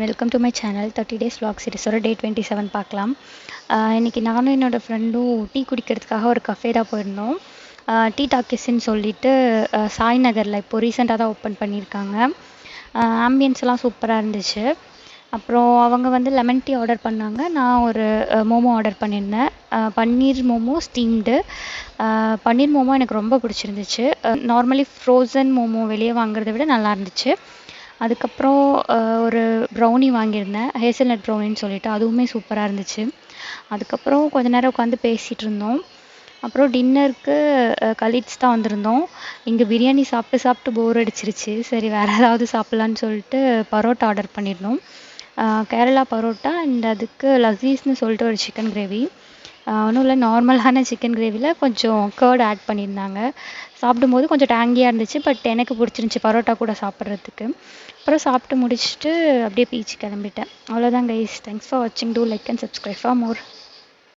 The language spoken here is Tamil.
Welcome to my channel 30 days vlog சீரிஸோட டே 27 பார்க்கலாம். இன்றைக்கி நானும் என்னோடய ஃப்ரெண்டும் டீ குடிக்கிறதுக்காக ஒரு கஃபே தான் போயிருந்தோம். டீ டாக்கிஸ்ன்னு சொல்லிட்டு சாய் நகரில் இப்போ ரீசெண்டாக தான் ஓப்பன் பண்ணியிருக்காங்க. ஆம்பியன்ஸ்லாம் சூப்பராக இருந்துச்சு. அப்புறம் அவங்க வந்து லெமன் டீ ஆர்டர் பண்ணாங்க. நான் ஒரு மோமோ ஆர்டர் பண்ணியிருந்தேன். பன்னீர் மோமோ ஸ்டீம்டு. பன்னீர் மோமோ எனக்கு ரொம்ப பிடிச்சிருந்துச்சு. நார்மலி ஃப்ரோசன் மோமோ வெளியே வாங்குறத விட நல்லா இருந்துச்சு. அதுக்கப்புறம் ஒரு ப்ரௌனி வாங்கியிருந்தேன், ஹேசல்நட் ப்ரௌனின்னு சொல்லிட்டு, அதுவுமே சூப்பராக இருந்துச்சு. அதுக்கப்புறம் கொஞ்ச நேரம் உட்காந்து பேசிகிட்டு இருந்தோம். அப்புறம் டின்னருக்கு கலீக்ஸ் தான் வந்திருந்தோம். இங்கே பிரியாணி சாப்பிட்டு சாப்பிட்டு போர் அடிச்சிருச்சு. சரி வேறு ஏதாவது சாப்பிட்லான்னு சொல்லிட்டு பரோட்டா ஆர்டர் பண்ணியிருந்தோம். கேரளா பரோட்டா அண்ட் அதுக்கு லசீஸ்னு சொல்லிட்டு ஒரு சிக்கன் கிரேவி. ஒன்றும் இல்லை, நார்மலான சிக்கன் கிரேவியில் கொஞ்சம் கர்ட் ஆட் பண்ணியிருந்தாங்க. சாப்பிடும்போது கொஞ்சம் டேங்கியாக இருந்துச்சு. பட் எனக்கு பிடிச்சிருந்துச்சி பரோட்டா கூட சாப்பிட்றதுக்கு. அப்புறம் சாப்பிட்டு முடிச்சுட்டு அப்படியே பீச் கிளம்பிட்டேன். அவ்வளோதான் கைஸ். தேங்க்ஸ் ஃபார் வாட்சிங். Do like and subscribe for more.